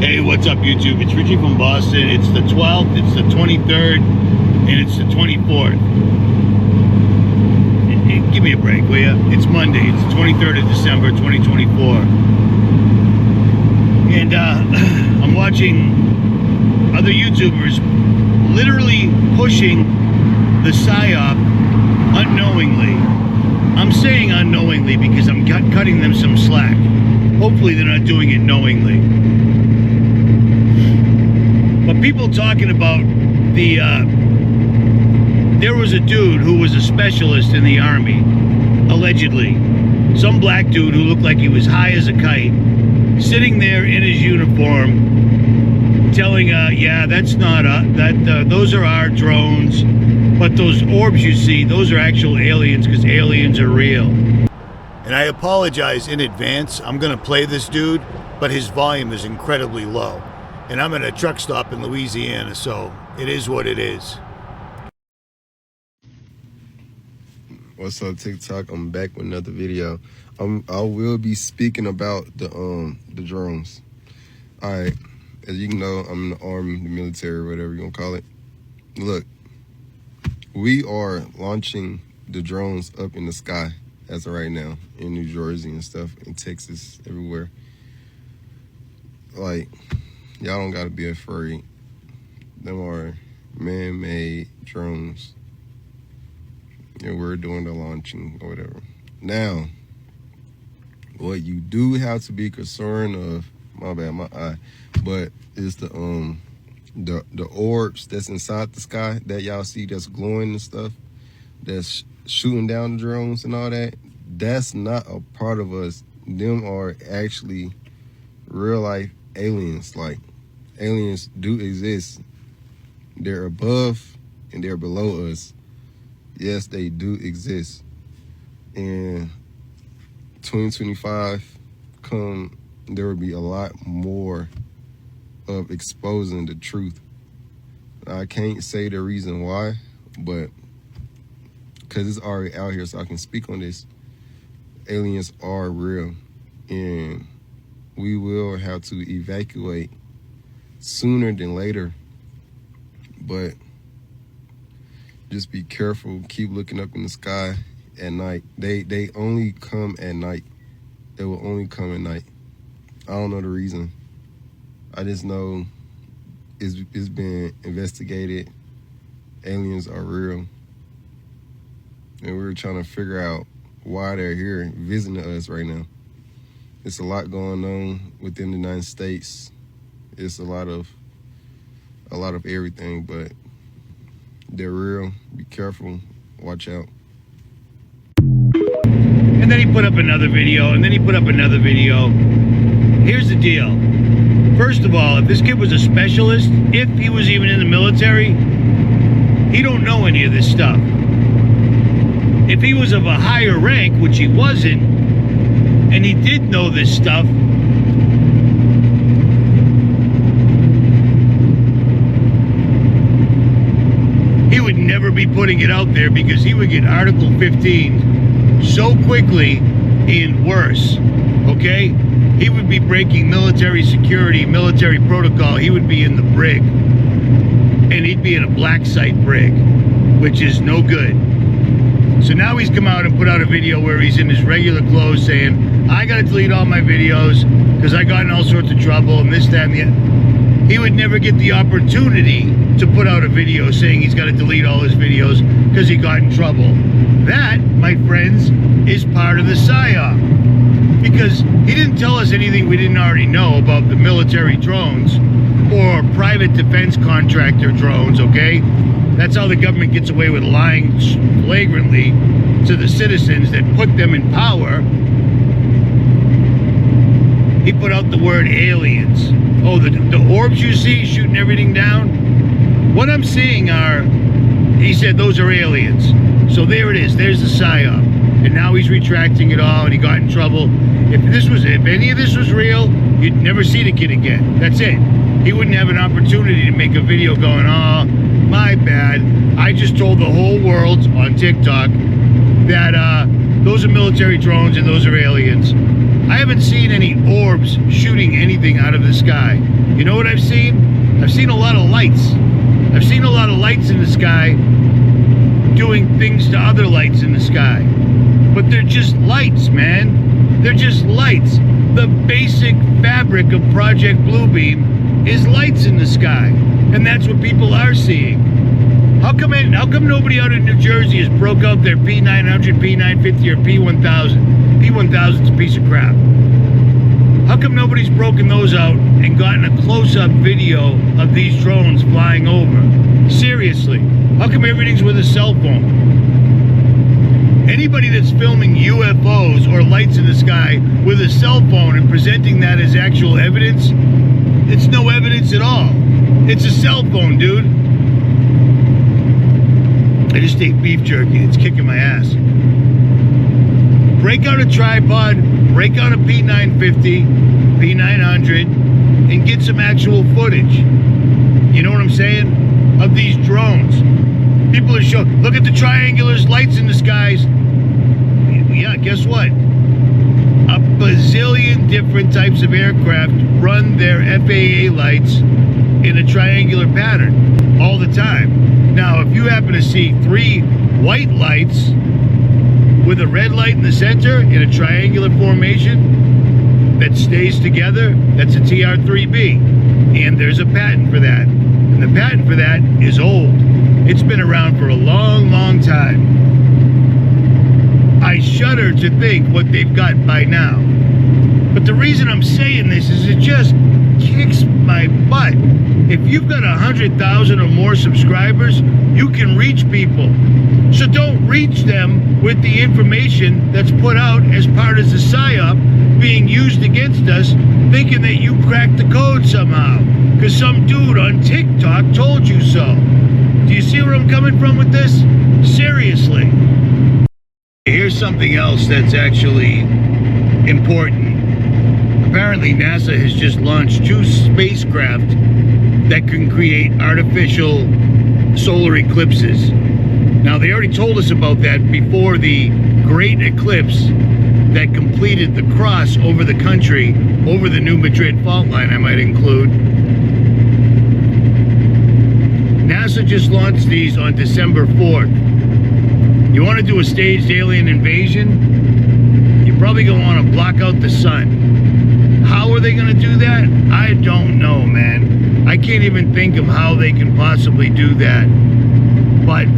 Hey, what's up, YouTube? It's Richie from Boston. It's the 12th, it's the 23rd, and it's the 24th. Give me a break, will ya? It's Monday. It's the 23rd of December, 2024. And I'm watching other YouTubers literally pushing the PSYOP unknowingly. I'm saying unknowingly because I'm cutting them some slack. Hopefully they're not doing it knowingly. But people talking about the, there was a dude who was a specialist in the Army, allegedly. Some black dude who looked like he was high as a kite, sitting there in his uniform, telling, yeah, that's not, those are our drones, but those orbs you see, those are actual aliens because aliens are real. And I apologize in advance. I'm gonna play this dude, but his volume is incredibly low. And I'm at a truck stop in Louisiana, so it is what it is. What's up, TikTok? I'm back with another video. I will be speaking about the drones. All right, as you know, I'm in the Army, the military, whatever you gonna call it. Look, we are launching the drones up in the sky as of right now in New Jersey and stuff, in Texas, everywhere. Like, y'all don't gotta be afraid. Them are man-made drones. And we're doing the launching or whatever. Now, what you do have to be concerned of, my bad, my eye, but is the orbs that's inside the sky that y'all see that's glowing and stuff, that's shooting down the drones and all that. That's not a part of us. Them are actually real life aliens. Like, aliens do exist. They're above and they're below us. Yes, they do exist. And 2025 there will be a lot more of exposing the truth. I can't say the reason why, but because it's already out here, so I can speak on this. Aliens are real, and we will have to evacuate sooner than later. But just be careful. Keep looking up in the sky at night. They only come at night. They will only come at night. I don't know the reason. I just know it's been investigated. Aliens are real. And we're trying to figure out why they're here visiting us right now. It's a lot going on within the United States. It's a lot of everything, but they're real. Be careful. Watch out. And then he put up another video, and then he put up another video. Here's the deal. First of all, if this kid was a specialist, if he was even in the military, he don't know any of this stuff. If he was of a higher rank, which he wasn't, and he did know this stuff, he would never be putting it out there because he would get Article 15 so quickly and worse, okay? He would be breaking military security, military protocol. He would be in the brig, and he'd be in a black site brig, which is no good. So now he's come out and put out a video where he's in his regular clothes saying, I gotta delete all my videos because I got in all sorts of trouble and this, that, and the other. He would never get the opportunity to put out a video saying he's got to delete all his videos because he got in trouble. That, my friends, is part of the PSYOP. Because he didn't tell us anything we didn't already know about the military drones or private defense contractor drones, okay? That's how the government gets away with lying flagrantly to the citizens that put them in power. He put out the word aliens. Oh, the orbs you see shooting everything down? What I'm seeing are, he said those are aliens. So there it is, there's the PSYOP. And now he's retracting it all and he got in trouble. If any of this was real, you'd never see the kid again. That's it. He wouldn't have an opportunity to make a video going, oh, my bad. I just told the whole world on TikTok that those are military drones and those are aliens. I haven't seen any orbs shooting anything out of the sky. You know what I've seen? I've seen a lot of lights. I've seen a lot of lights in the sky doing things to other lights in the sky. But they're just lights, man. They're just lights. The basic fabric of Project Bluebeam is lights in the sky. And that's what people are seeing. How come nobody out in New Jersey has broke out their P900, P950, or P1000? P1000's a piece of crap. How come nobody's broken those out and gotten a close-up video of these drones flying over? Seriously. How come everything's with a cell phone? Anybody that's filming UFOs or lights in the sky with a cell phone and presenting that as actual evidence, it's no evidence at all. It's a cell phone, dude. I just ate beef jerky. It's kicking my ass. Break out a tripod, break out a P950, P900, and get some actual footage. You know what I'm saying? Of these drones. People are showing, look at the triangular lights in the skies. Yeah, guess what? A bazillion different types of aircraft run their FAA lights in a triangular pattern all the time. Now, if you happen to see 3 white lights with a red light in the center in a triangular formation that stays together, that's a TR-3B. And there's a patent for that. And the patent for that is old. It's been around for a long, long time. I shudder to think what they've got by now. But the reason I'm saying this is it just kicks my butt. If you've got 100,000 or more subscribers, you can reach people. So don't reach them with the information that's put out as part of the PSYOP being used against us, thinking that you cracked the code somehow, because some dude on TikTok told you so. Do you see where I'm coming from with this? Seriously. Here's something else that's actually important. Apparently NASA has just launched 2 spacecraft that can create artificial solar eclipses. Now, they already told us about that before the great eclipse that completed the cross over the country, over the New Madrid fault line, I might include. NASA just launched these on December 4th. You want to do a staged alien invasion? You're probably going to want to block out the sun. How are they going to do that? I don't know, man. I can't even think of how they can possibly do that. But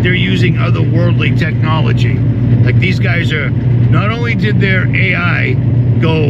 they're using otherworldly technology. Like, these guys are, not only did their AI go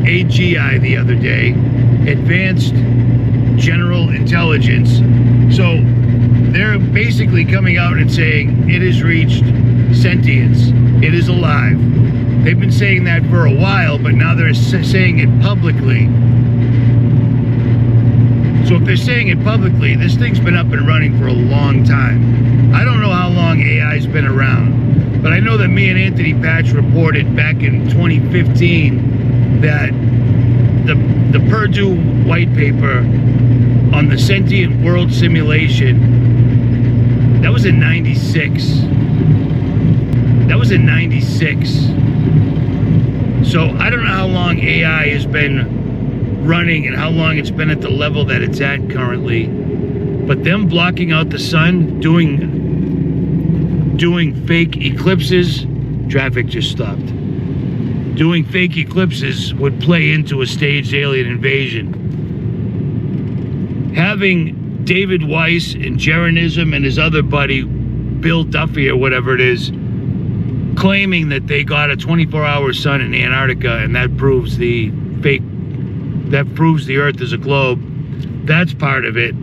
AGI the other day, Advanced General Intelligence. So they're basically coming out and saying it has reached sentience. It is alive. They've been saying that for a while, but now they're saying it publicly. So if they're saying it publicly, this thing's been up and running for a long time. I don't know how long AI's been around, but I know that me and Anthony Patch reported back in 2015 that the Purdue white paper on the sentient world simulation, that was in 96. That was in 96. So I don't know how long AI has been running and how long it's been at the level that it's at currently. But them blocking out the sun, doing fake eclipses, traffic just stopped. Doing fake eclipses would play into a staged alien invasion. Having David Weiss and Jeranism and his other buddy, Bill Duffy or whatever it is, claiming that they got a 24-hour sun in Antarctica and that proves the Earth is a globe. That's part of it.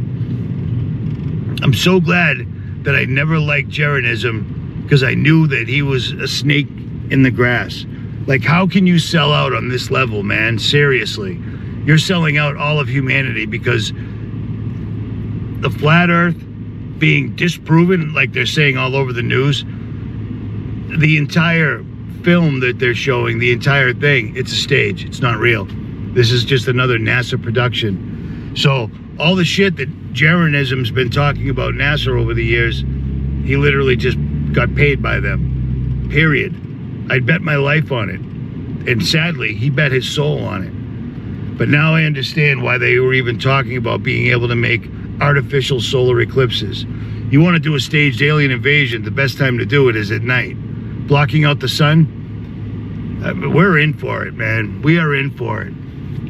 I'm so glad that I never liked Jeranism, because I knew that he was a snake in the grass. Like, how can you sell out on this level, man? Seriously. You're selling out all of humanity because the flat Earth being disproven, like they're saying all over the news, the entire film that they're showing, the entire thing, it's a stage. It's not real. This is just another NASA production. So all the shit that Jeranism's been talking about NASA over the years, he literally just got paid by them. Period. I'd bet my life on it. And sadly, he bet his soul on it. But now I understand why they were even talking about being able to make artificial solar eclipses. You want to do a staged alien invasion, the best time to do it is at night. Blocking out the sun, we're in for it, man. We are in for it.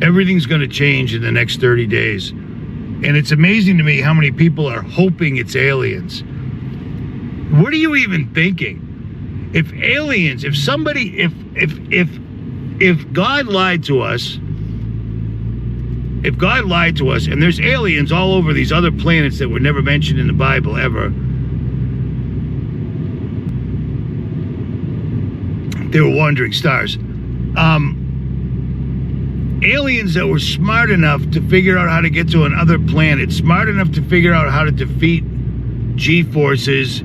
Everything's going to change in the next 30 days. And it's amazing to me how many people are hoping it's aliens. What are you even thinking? If aliens, if somebody, if God lied to us, if God lied to us, and there's aliens all over these other planets that were never mentioned in the Bible ever, they were wandering stars. Aliens that were smart enough to figure out how to get to another planet, smart enough to figure out how to defeat G-forces,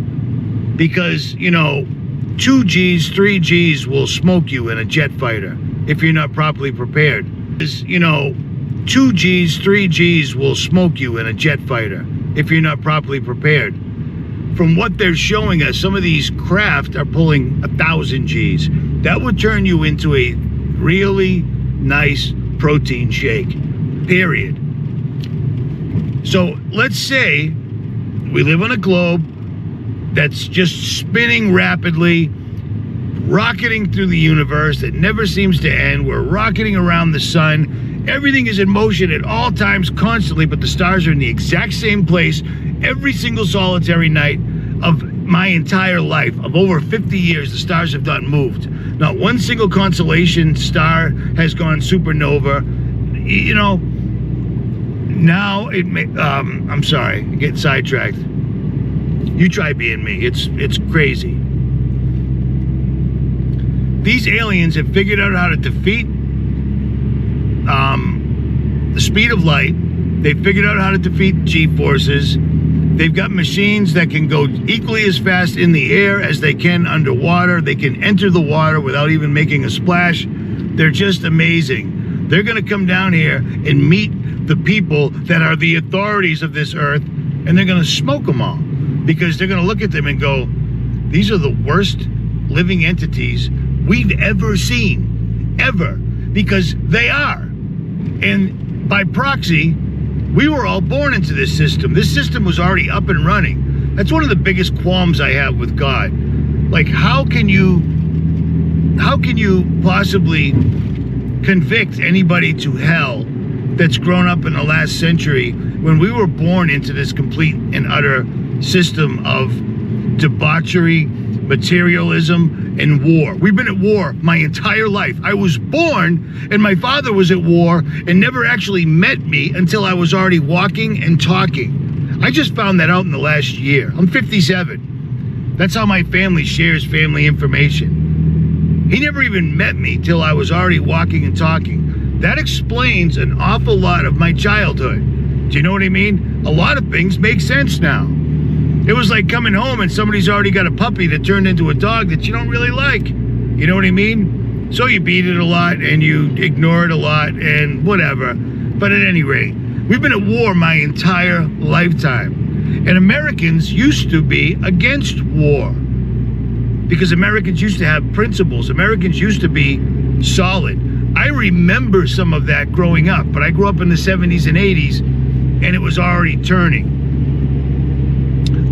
because, you know, 2 Gs, 3 Gs will smoke you in a jet fighter if you're not properly prepared. You know, 2 Gs, 3 Gs will smoke you in a jet fighter if you're not properly prepared. From what they're showing us, some of these craft are pulling 1,000 Gs. That would turn you into a really nice protein shake, period. So let's say we live on a globe that's just spinning rapidly, rocketing through the universe that never seems to end. We're rocketing around the sun. Everything is in motion at all times, constantly, but the stars are in the exact same place every single solitary night of my entire life. Of over 50 years, the stars have not moved. Not one single constellation star has gone supernova. You know, now it may, I'm sorry, I'm getting sidetracked. You try being me. It's crazy. These aliens have figured out how to defeat the speed of light. They've figured out how to defeat G-forces. They've got machines that can go equally as fast in the air as they can underwater. They can enter the water without even making a splash. They're just amazing. They're going to come down here and meet the people that are the authorities of this earth, and they're going to smoke them all, because they're going to look at them and go, these are the worst living entities we've ever seen, ever, because they are. And by proxy, we were all born into this system. This system was already up and running. That's one of the biggest qualms I have with God. Like, how can you possibly convict anybody to hell that's grown up in the last century when we were born into this complete and utter system of debauchery, materialism, and war? We've been at war my entire life. I was born and my father was at war and never actually met me until I was already walking and talking. I just found that out in the last year. I'm 57. That's how my family shares family information. He never even met me till I was already walking and talking. That explains an awful lot of my childhood. Do you know what I mean? A lot of things make sense now. It was like coming home and somebody's already got a puppy that turned into a dog that you don't really like. You know what I mean? So you beat it a lot and you ignore it a lot and whatever. But at any rate, we've been at war my entire lifetime. And Americans used to be against war, because Americans used to have principles. Americans used to be solid. I remember some of that growing up, but I grew up in the 70s and 80s, and it was already turning.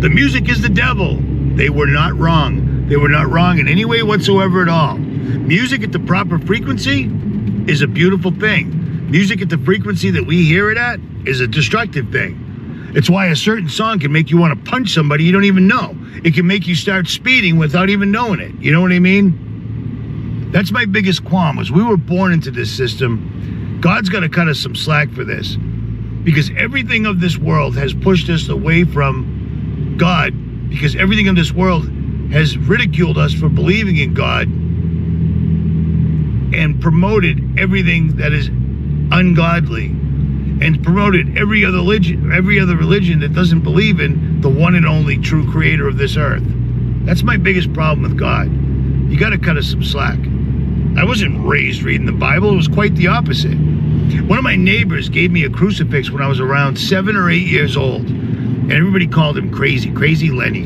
The music is the devil. They were not wrong. They were not wrong in any way whatsoever at all. Music at the proper frequency is a beautiful thing. Music at the frequency that we hear it at is a destructive thing. It's why a certain song can make you want to punch somebody you don't even know. It can make you start speeding without even knowing it. You know what I mean? That's my biggest qualm, was we were born into this system. God's got to cut us some slack for this, because everything of this world has pushed us away from God, because everything in this world has ridiculed us for believing in God and promoted everything that is ungodly, and promoted every other religion that doesn't believe in the one and only true creator of this earth. That's my biggest problem with God. You got to cut us some slack. I wasn't raised reading the Bible. It was quite the opposite. One of my neighbors gave me a crucifix when I was around 7 or 8 years old, and everybody called him Crazy Lenny.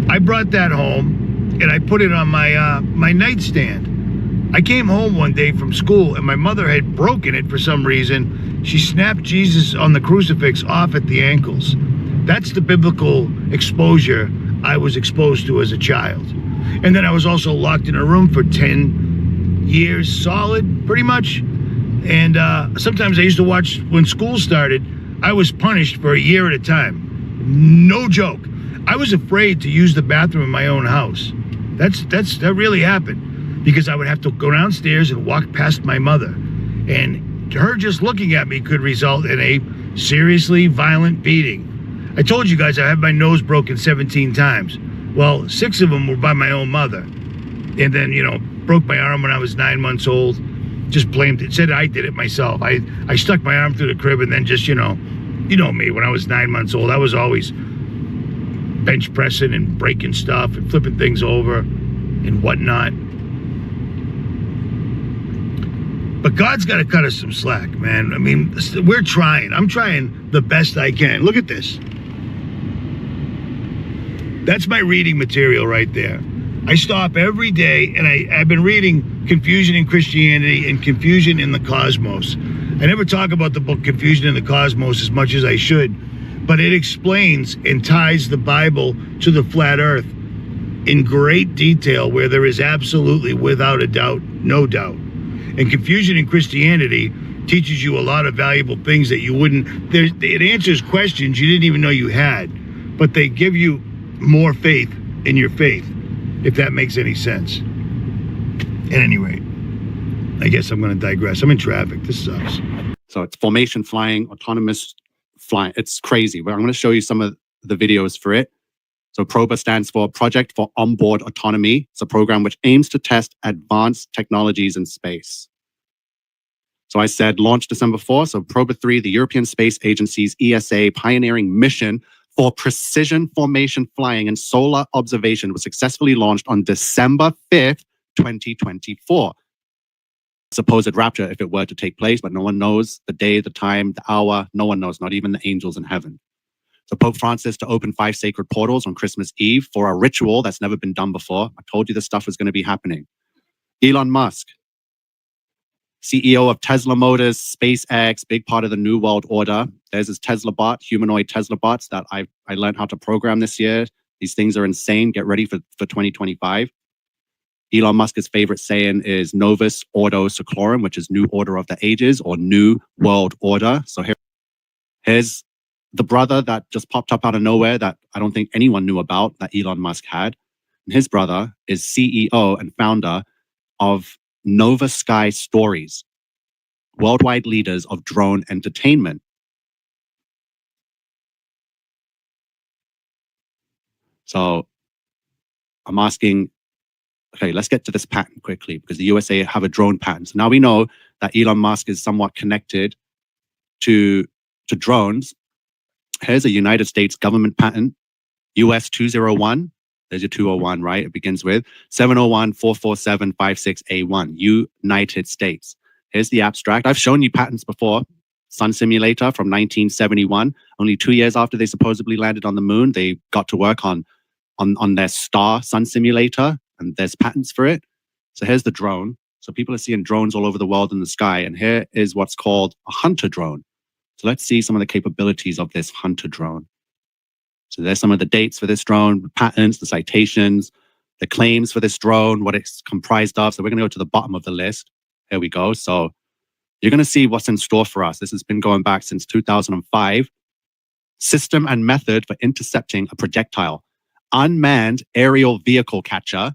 I brought that home and I put it on my nightstand. I came home one day from school and my mother had broken it for some reason. She snapped Jesus on the crucifix off at the ankles. That's the biblical exposure I was exposed to as a child. And then I was also locked in a room for 10 years solid, pretty much. And sometimes I used to watch, when school started, I was punished for a year at a time. No joke. I was afraid to use the bathroom in my own house. That really happened, because I would have to go downstairs and walk past my mother. And her just looking at me could result in a seriously violent beating. I told you guys I had my nose broken 17 times. Well, 6 of them were by my own mother. And then, you know, broke my arm when I was 9 months old. Just blamed it, said I did it myself. I stuck my arm through the crib and then just, you know me, when I was 9 months old, I was always bench pressing and breaking stuff and flipping things over and whatnot. But God's got to cut us some slack, man. I mean, we're trying. I'm trying the best I can. Look at this. That's my reading material right there. I stop every day and I've been reading Confusion in Christianity and Confusion in the Cosmos. I never talk about the book Confusion in the Cosmos as much as I should, but it explains and ties the Bible to the flat earth in great detail, where there is absolutely, without a doubt, no doubt. And Confusion in Christianity teaches you a lot of valuable things that you wouldn't, it answers questions you didn't even know you had, but they give you more faith in your faith, if that makes any sense. At any rate, I guess I'm going to digress. I'm in traffic. This sucks. So it's formation flying, autonomous flying. It's crazy. But I'm going to show you some of the videos for it. So PROBA stands for Project for Onboard Autonomy. It's a program which aims to test advanced technologies in space. So I said launch December 4. So PROBA 3, the European Space Agency's ESA pioneering mission for precision formation flying and solar observation, was successfully launched on December 5th, 2024. Supposed rapture, if it were to take place, but no one knows the day, the time, the hour. No one knows, not even the angels in heaven. So Pope Francis to open 5 sacred portals on Christmas Eve for a ritual that's never been done before. I told you this stuff was going to be happening. Elon Musk, CEO of Tesla Motors, SpaceX, big part of the New World Order. There's his Tesla bot, humanoid Tesla bots that I learned how to program this year. These things are insane. Get ready for 2025. Elon Musk's favorite saying is Novus Ordo Seclorum, which is New Order of the Ages or New World Order. So here's the brother that just popped up out of nowhere that I don't think anyone knew about, that Elon Musk had. And his brother is CEO and founder of Nova Sky Stories, worldwide leaders of drone entertainment. So I'm asking, okay, let's get to this patent quickly, because the USA have a drone patent. So now we know that Elon Musk is somewhat connected to drones. Here's a United States government patent, US 201. There's your 201, right? It begins with 701-447-56A1, United States. Here's the abstract. I've shown you patents before. Sun Simulator from 1971. Only 2 years after they supposedly landed on the moon, they got to work on their star Sun Simulator, and there's patents for it. So here's the drone. So people are seeing drones all over the world in the sky, and here is what's called a hunter drone. So let's see some of the capabilities of this hunter drone. So there's some of the dates for this drone, the patents, the citations, the claims for this drone, what it's comprised of. So we're going to go to the bottom of the list. Here we go. So you're going to see what's in store for us. This has been going back since 2005. System and method for intercepting a projectile. Unmanned aerial vehicle catcher.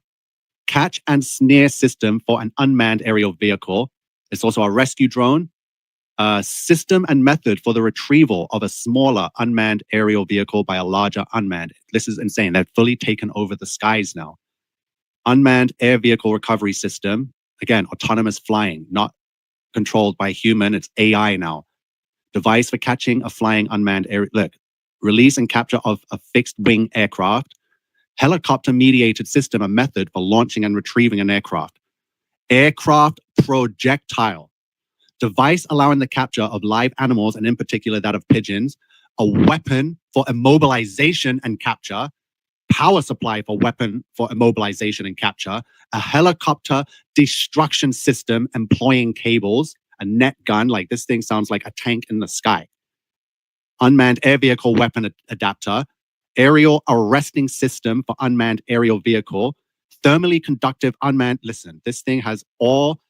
Catch and snare system for an unmanned aerial vehicle. It's also a rescue drone. System and method for the retrieval of a smaller unmanned aerial vehicle by a larger unmanned. This is insane. They've fully taken over the skies now. Unmanned air vehicle recovery system. Again, autonomous flying, not controlled by human. It's AI now. Device for catching a flying unmanned air. Look, release and capture of a fixed wing aircraft. Helicopter mediated system and method for launching and retrieving an aircraft. Aircraft projectile. Device allowing the capture of live animals, and in particular that of pigeons. A weapon for immobilization and capture. power supply for weapon for immobilization and capture, a helicopter destruction system employing cables, a net gun, like this thing sounds like a tank in the sky, unmanned air vehicle weapon adapter, aerial arresting system for unmanned aerial vehicle, thermally conductive unmanned, listen, this thing has all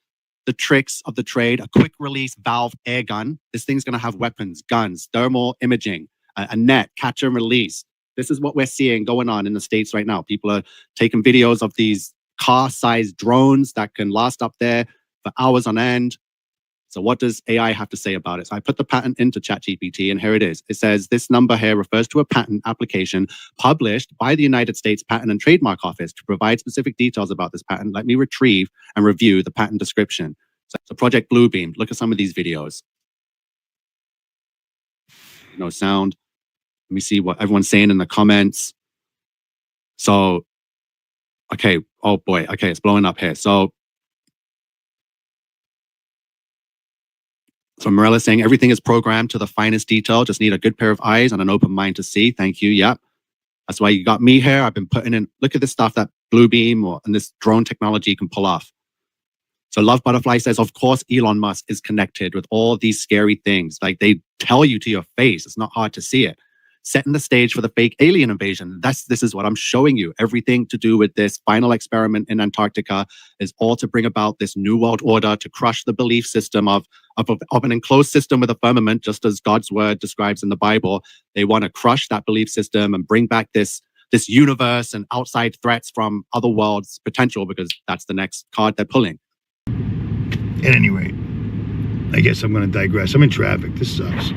the tricks of the trade, a quick release valve air gun. This thing's gonna have weapons, guns, thermal imaging, a net, catch and release. This is what we're seeing going on in the States right now. People are taking videos of these car-sized drones that can last up there for hours on end. So what does AI have to say about it? So I put the patent into ChatGPT, and here it is. It says this number here refers to a patent application published by the United States Patent and Trademark Office. To provide specific details about this patent, let me retrieve and review the patent description. So Project Bluebeam, look at some of these videos. No sound. Let me see what everyone's saying in the comments. So, okay, oh boy, okay, it's blowing up here. So Morella saying everything is programmed to the finest detail. Just need a good pair of eyes and an open mind to see. Thank you. Yep. That's why you got me here. I've been putting in, look at this stuff that Bluebeam and this drone technology can pull off. So Love Butterfly says, of course, Elon Musk is connected with all these scary things. Like they tell you to your face. It's not hard to see it. Setting the stage for the fake alien invasion. This is what I'm showing you. Everything to do with this final experiment in Antarctica is all to bring about this new world order, to crush the belief system of an enclosed system with a firmament, just as God's word describes in the Bible. They want to crush that belief system and bring back this universe and outside threats from other worlds potential, because that's the next card they're pulling. At any rate, I guess I'm going to digress. I'm in traffic. This sucks.